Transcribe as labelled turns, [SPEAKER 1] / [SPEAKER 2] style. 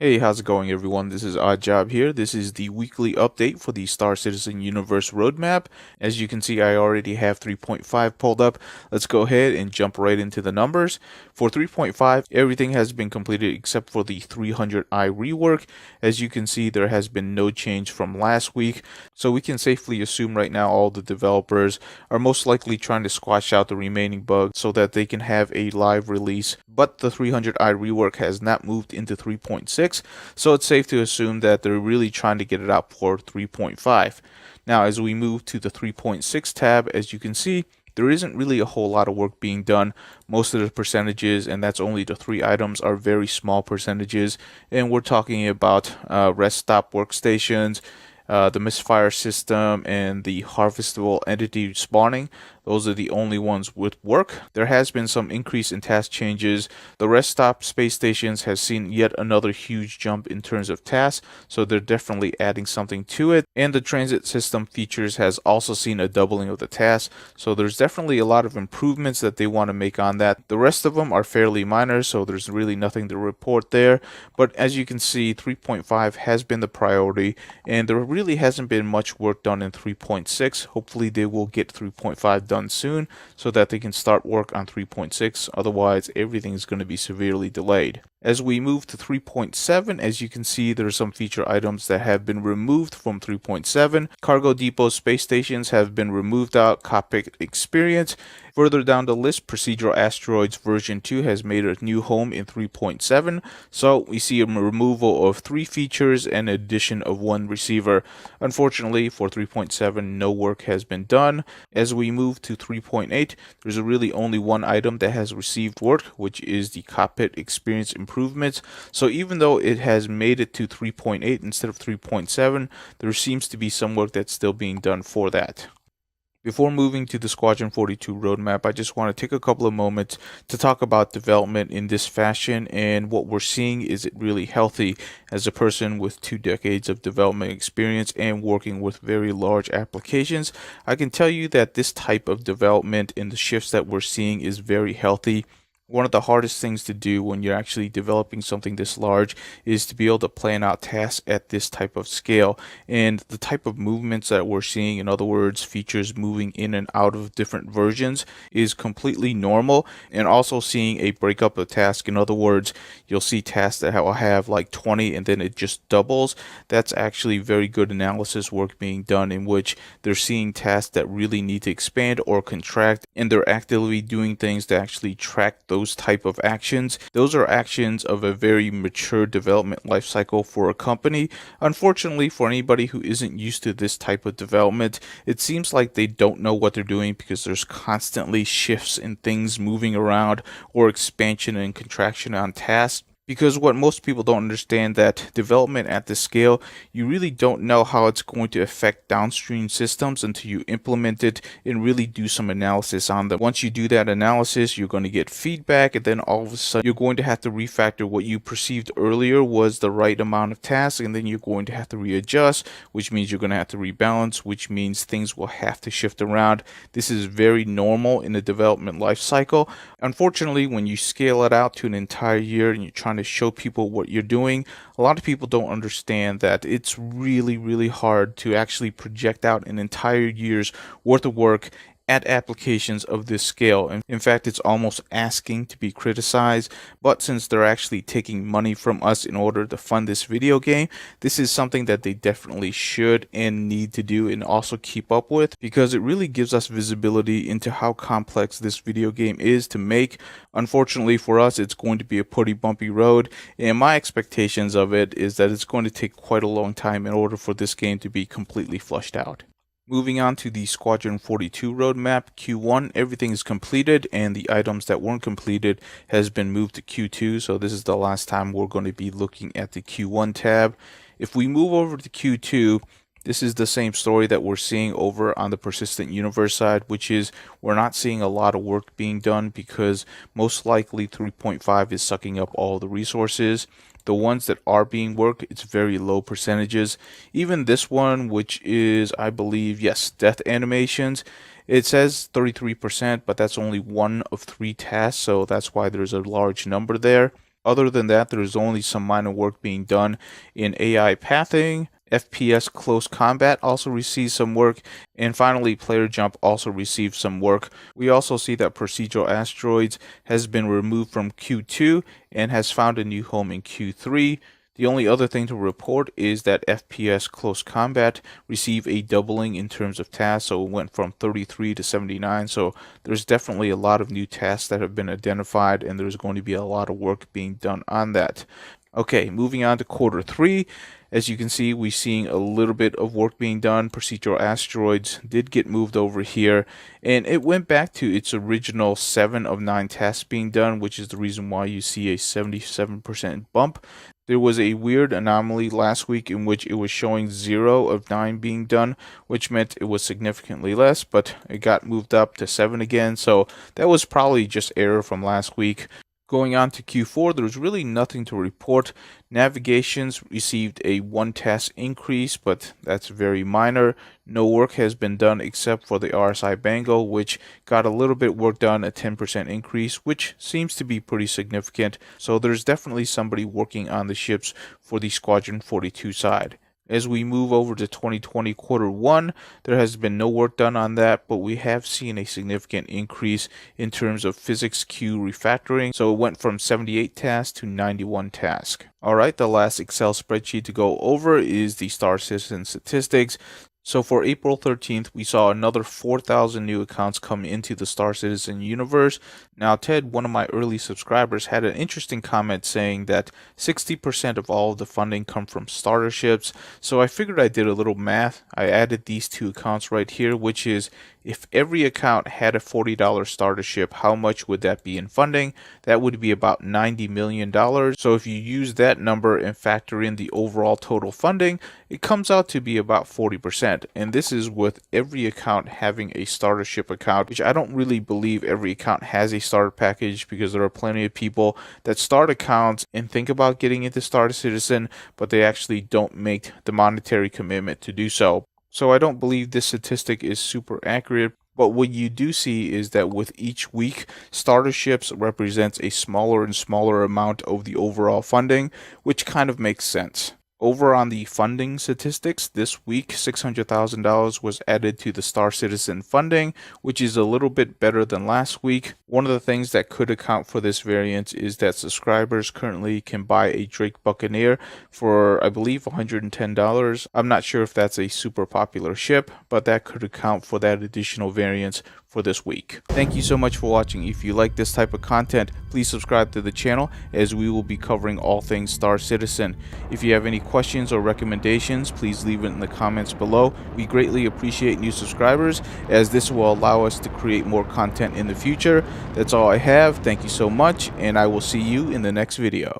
[SPEAKER 1] Hey, how's it going, everyone? This is Odd Job here. This is the weekly update for the Star Citizen Universe roadmap. As you can see, I already have 3.5 pulled up. Let's go ahead and jump right into the numbers. For 3.5, everything has been completed except for the 300i rework. As you can see, there has been no change from last week, so we can safely assume right now all the developers are most likely trying to squash out the remaining bugs so that they can have a live release. But the 300i rework has not moved into 3.6. So it's safe to assume that they're really trying to get it out for 3.5. Now, as we move to the 3.6 tab, as you can see, there isn't really a whole lot of work being done. Most of the percentages, and that's only the 3 items, are very small percentages. And we're talking about rest stop workstations, the misfire system, and the harvestable entity spawning. Those are the only ones with work. There has been some increase in task changes. The rest stop space stations has seen yet another huge jump in terms of tasks, so they're definitely adding something to it. And the transit system features has also seen a doubling of the tasks, so there's definitely a lot of improvements that they want to make on that. The rest of them are fairly minor, so there's really nothing to report there. But as you can see, 3.5 has been the priority, and there really hasn't been much work done in 3.6. Hopefully they will get 3.5 done soon so that they can start work on 3.6. Otherwise, everything is going to be severely delayed. As we move to 3.7, as you can see, there are some feature items that have been removed from 3.7. Cargo depot space stations have been removed out, cockpit experience. Further down the list, procedural asteroids version 2 has made a new home in 3.7. So we see a removal of 3 features and addition of 1 receiver. Unfortunately, for 3.7, no work has been done. As we move to 3.8, there's really only 1 item that has received work, which is the cockpit experience improvements. So even though it has made it to 3.8 instead of 3.7, there seems to be some work that's still being done for that. Before moving to the Squadron 42 roadmap, I just want to take a couple of moments to talk about development in this fashion, and what we're seeing is it really healthy. As a person with 2 decades of development experience and working with very large applications, I can tell you that this type of development and the shifts that we're seeing is very healthy. One of the hardest things to do when you're actually developing something this large is to be able to plan out tasks at this type of scale. And the type of movements that we're seeing, in other words, features moving in and out of different versions, is completely normal. And also seeing a breakup of tasks, in other words, you'll see tasks that will have like 20 and then it just doubles. That's actually very good analysis work being done, in which they're seeing tasks that really need to expand or contract, and they're actively doing things to actually track those type of actions. Those are actions of a very mature development life cycle for a company. Unfortunately, for anybody who isn't used to this type of development, it seems like they don't know what they're doing, because there's constantly shifts in things moving around or expansion and contraction on tasks. Because what most people don't understand, that development at this scale, you really don't know how it's going to affect downstream systems until you implement it and really do some analysis on them. Once you do that analysis, you're going to get feedback, and then all of a sudden you're going to have to refactor what you perceived earlier was the right amount of tasks, and then you're going to have to readjust, which means you're going to have to rebalance, which means things will have to shift around. This is very normal in the development life cycle. Unfortunately, when you scale it out to an entire year and you're trying to show people what you're doing, a lot of people don't understand that it's really hard to actually project out an entire year's worth of work at applications of this scale. And in fact, it's almost asking to be criticized. But since they're actually taking money from us in order to fund this video game, this is something that they definitely should and need to do and also keep up with, because it really gives us visibility into how complex this video game is to make. Unfortunately for us, it's going to be a pretty bumpy road, and my expectations of it is that it's going to take quite a long time in order for this game to be completely flushed out. Moving on to the Squadron 42 roadmap, Q1, everything is completed, and the items that weren't completed has been moved to Q2, so this is the last time we're going to be looking at the Q1 tab. If we move over to Q2, this is the same story that we're seeing over on the Persistent Universe side, which is we're not seeing a lot of work being done because most likely 3.5 is sucking up all the resources. The ones that are being worked, it's very low percentages. Even this one, which is, I believe, yes, death animations, it says 33%, but that's only 1 of 3 tasks, so that's why there's a large number there. Other than that, there's only some minor work being done in AI pathing. FPS close combat also receives some work, and finally player jump also received some work. We also see that procedural asteroids has been removed from Q2 and has found a new home in Q3. The only other thing to report is that FPS close combat received a doubling in terms of tasks, so it went from 33 to 79. So there's definitely a lot of new tasks that have been identified, and there's going to be a lot of work being done on that. Okay, moving on to quarter three. As you can see, we're seeing a little bit of work being done. Procedural asteroids did get moved over here, and it went back to its original 7 of 9 tasks being done, which is the reason why you see a 77% bump. There was a weird anomaly last week in which it was showing 0 of 9 being done, which meant it was significantly less, but it got moved up to 7 again, so that was probably just error from last week. Going on to Q4, there's really nothing to report. Navigations received a 1 task increase, but that's very minor. No work has been done except for the RSI Bango, which got a little bit work done, a 10% increase, which seems to be pretty significant. So there's definitely somebody working on the ships for the Squadron 42 side. As we move over to 2020 quarter one, there has been no work done on that, but we have seen a significant increase in terms of physics Q refactoring. So it went from 78 tasks to 91 tasks. Alright, the last Excel spreadsheet to go over is the Star Citizen statistics. So for April 13th, we saw another 4,000 new accounts come into the Star Citizen universe. Now, Ted, one of my early subscribers, had an interesting comment saying that 60% of all of the funding come from starter ships. So I figured I did a little math. I added these two accounts right here, which is if every account had a $40 starter ship, how much would that be in funding? That would be about $90 million. So if you use that number and factor in the overall total funding, it comes out to be about 40%. And this is with every account having a starter ship account, which I don't really believe every account has a starter package, because there are plenty of people that start accounts and think about getting into Star Citizen, but they actually don't make the monetary commitment to do so. So I don't believe this statistic is super accurate, but what you do see is that with each week, starter ships represents a smaller and smaller amount of the overall funding, which kind of makes sense. Over on the funding statistics, this week $600,000 was added to the Star Citizen funding, which is a little bit better than last week. One of the things that could account for this variance is that subscribers currently can buy a Drake Buccaneer for, I believe, $110. I'm not sure if that's a super popular ship, but that could account for that additional variance for this week. Thank you so much for watching. If you like this type of content, please subscribe to the channel, as we will be covering all things Star Citizen. If you have any questions or recommendations, please leave it in the comments below. We greatly appreciate new subscribers, as this will allow us to create more content in the future. That's all I have. Thank you so much, and I will see you in the next video.